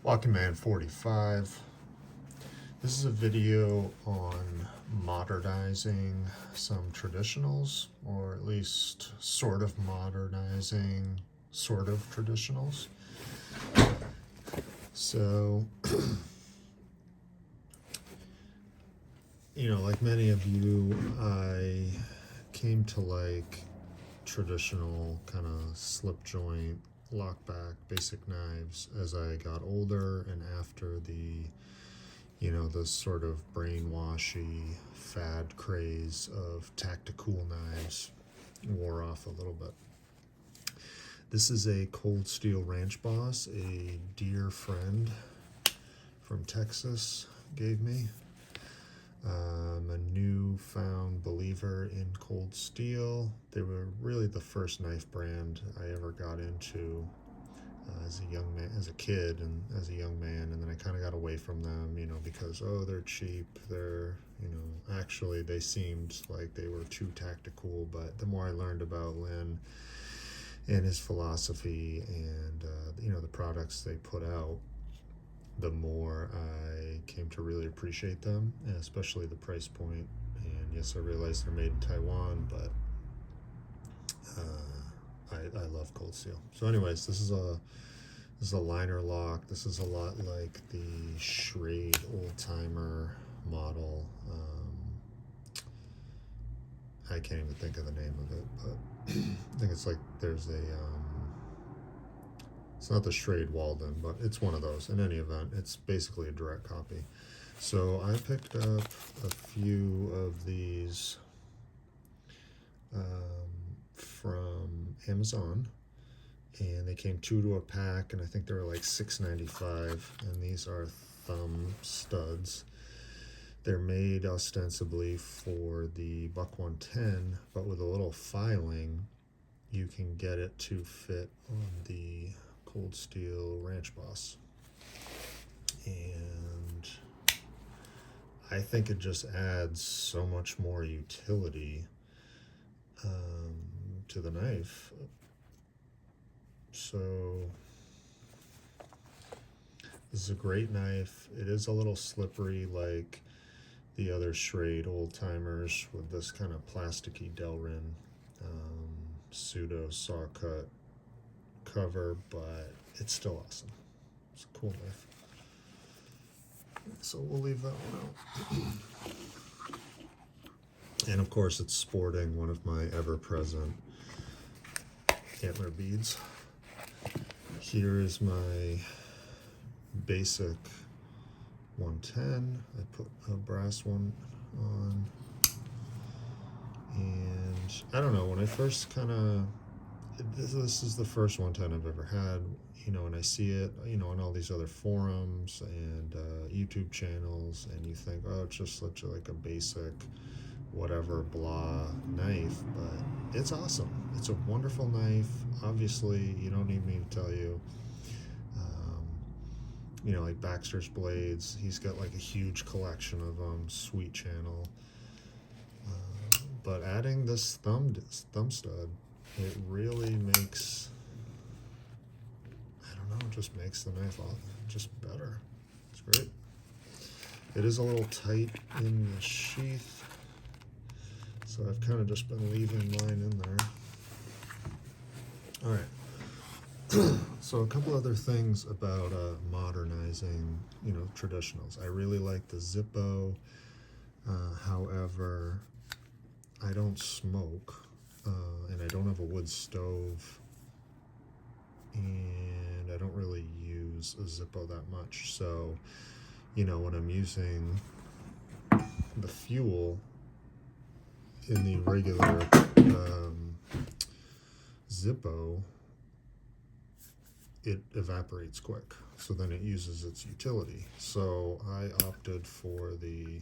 Walking Man 45. This is a video on modernizing some traditionals, or at least sort of modernizing sort of traditionals. So, like many of you, I came to like traditional kind of slip joint, lockback, basic knives as I got older and after the sort of brainwashy fad craze of tactical knives wore off a little bit. This is a Cold Steel Ranch Boss, a dear friend from Texas gave me. I'm a newfound believer in Cold Steel. They were really the first knife brand I ever got into as a young man, as a kid, and as a young man. And then I kind of got away from them, because they're cheap. They're, actually they seemed like they were too tactical. But the more I learned about Lynn and his philosophy and the products they put out, the more I came to really appreciate them, and especially the price point. And yes, I realize they're made in Taiwan, but I love Cold Steel. So anyways, this is a liner lock. This is a lot like the Schrade old timer model. I can't even think of the name of it, but I think it's like there's it's not the Schrade Walden, but it's one of those. In any event, it's basically a direct copy. So I picked up a few of these from Amazon, and they came 2 to a pack, and I think they were like $6.95. And these are thumb studs. They're made ostensibly for the Buck 110, but with a little filing, you can get it to fit on the Cold Steel Ranch Boss. And I think it just adds so much more utility to the knife. So this is a great knife. It is a little slippery like the other Schrade old timers with this kind of plasticky Delrin pseudo saw cut cover, but it's still awesome. It's a cool knife. So we'll leave that one out. And of course it's sporting one of my ever-present antler beads. Here is my basic 110. I put a brass one on. And I don't know, when I first this is the first 110 I've ever had, and I see it, on all these other forums and YouTube channels, and you think, oh, it's just such like a basic whatever blah knife, but it's awesome. It's a wonderful knife. Obviously, you don't need me to tell you. Like Baxter's blades, he's got like a huge collection of them. Sweet channel. But adding this thumb stud, it really makes, I don't know, it just makes the knife just better. It's great. It is a little tight in the sheath, so I've kind of just been leaving mine in there. All right. So a couple other things about modernizing, traditionals. I really like the Zippo. However, I don't smoke, and I don't have a wood stove, and I don't really use a Zippo that much. So, when I'm using the fuel in the regular Zippo, it evaporates quick. So then it uses its utility. So I opted for the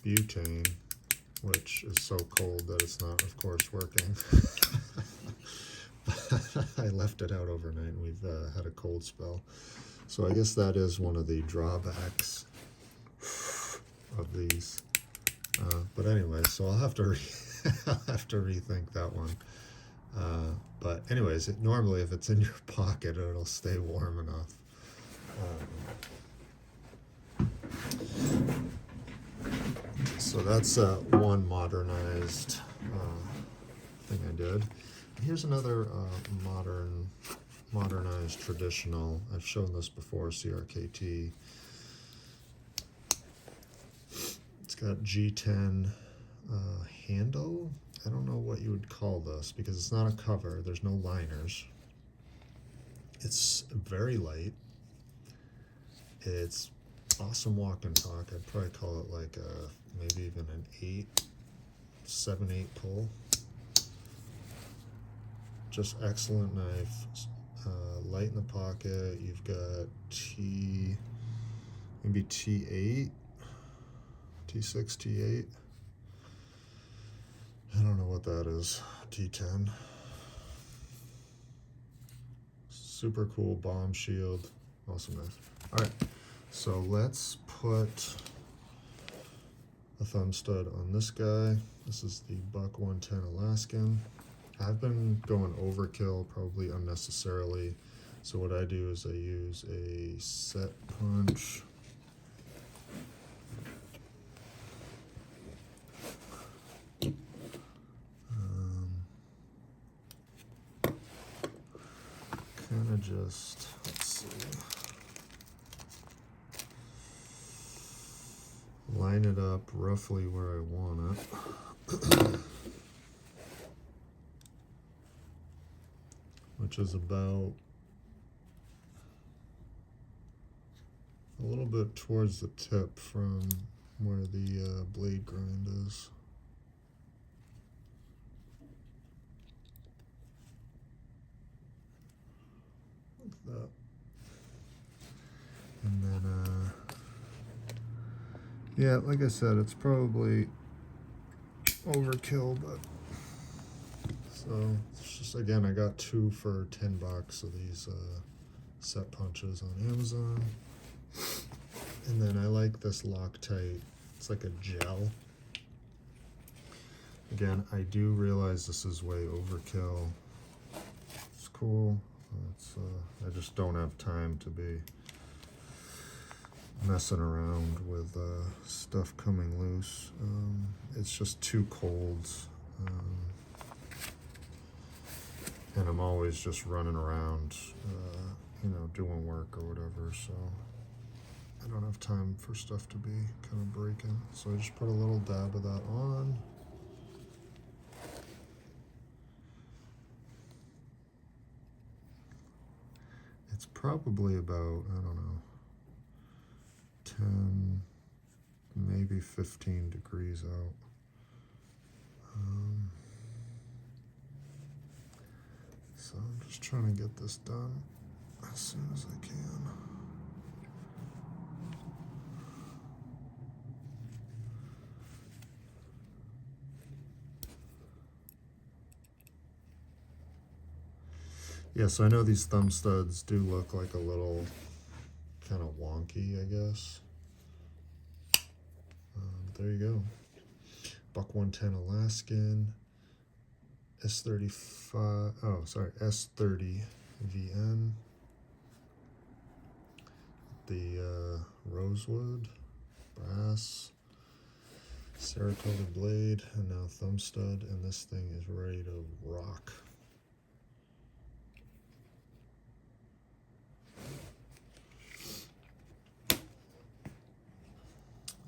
butane, which is so cold that it's not, of course, working. I left it out overnight, and we've had a cold spell. So I guess that is one of the drawbacks of these. But anyway, so I'll have to rethink that one. But anyways, normally if it's in your pocket, it'll stay warm enough. So that's one modernized thing I did. Here's another modernized traditional. I've shown this before, CRKT. It's got G10 handle. I don't know what you would call this because it's not a cover. There's no liners. It's very light. It's awesome walk and talk. I'd probably call it like maybe even an 7-8 pull. Just excellent knife. Light in the pocket. You've got maybe T8, T6, T8. I don't know what that is. T10. Super cool bomb shield. Awesome knife. All right, so let's put a thumb stud on this guy. This is the Buck 110 Alaskan. I've been going overkill, probably unnecessarily. So what I do is I use a set punch. Kind of just, let's see, line it up roughly where I want it. Which is about a little bit towards the tip from where the blade grind is. Like that. And then, yeah, like I said, it's probably overkill, but so it's just, again, I got 2 for $10 of these set punches on Amazon. And then I like this Loctite. It's like a gel. Again, I do realize this is way overkill. It's cool. I just don't have time to be messing around with stuff coming loose. It's just too cold. And I'm always just running around, doing work or whatever, so I don't have time for stuff to be kind of breaking. So I just put a little dab of that on. It's probably about, I don't know, 10, maybe 15 degrees out. So I'm just trying to get this done as soon as I can. Yeah, so I know these thumb studs do look like a little kind of wonky, I guess. There you go. Buck 110 Alaskan. S30 VN. The rosewood, brass, Saratoga blade, and now thumb stud, and this thing is ready to rock.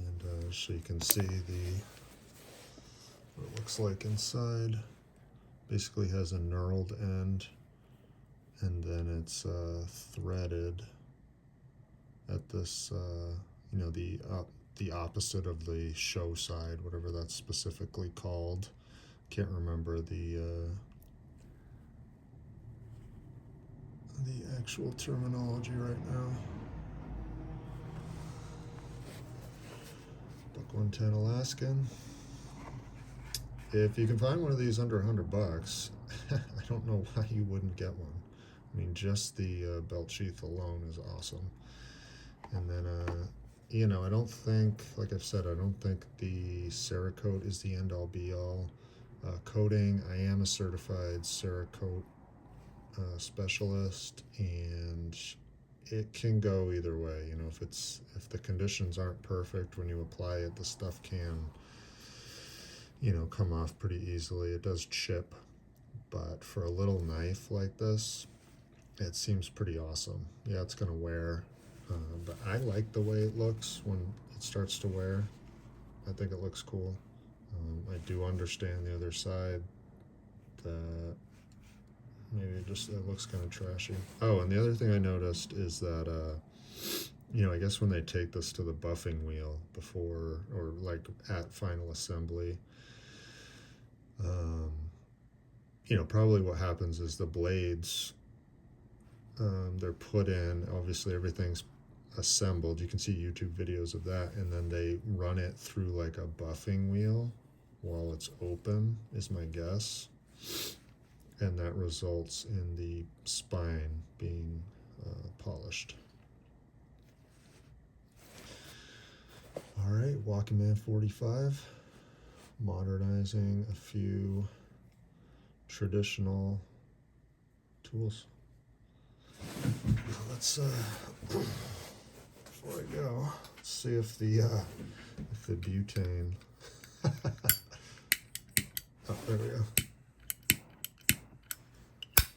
And so you can see what it looks like inside. Basically has a knurled end, and then it's threaded at this, the opposite of the show side, whatever that's specifically called. Can't remember the actual terminology right now. Buck 110 Alaskan. If you can find one of these under $100, I don't know why you wouldn't get one. I mean, just the belt sheath alone is awesome. And then, I don't think, like I've said, I don't think the Cerakote is the end-all be-all. Coating, I am a certified CRKT specialist, and it can go either way. You know, if the conditions aren't perfect when you apply it, the stuff can, you know, come off pretty easily. It does chip, but for a little knife like this, it seems pretty awesome. Yeah, it's gonna wear, but I like the way it looks when it starts to wear. I think it looks cool. I do understand the other side that maybe it looks kind of trashy. Oh, and the other thing I noticed is that you know, I guess when they take this to the buffing wheel before, or like at final assembly, um, you know, probably what happens is the blades, they're put in, obviously everything's assembled. You can see YouTube videos of that, and then they run it through like a buffing wheel while it's open, is my guess. And that results in the spine being polished. All right, Walking Man 45, modernizing a few traditional tools. Let's before I go, let's see if the butane. Oh, there we go.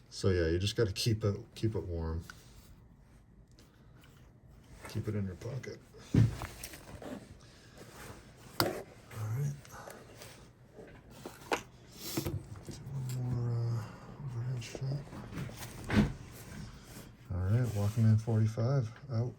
So yeah, you just got to keep it warm. Keep it in your pocket. All right. Do one more overhead shot. All right, Walking Man 45 out.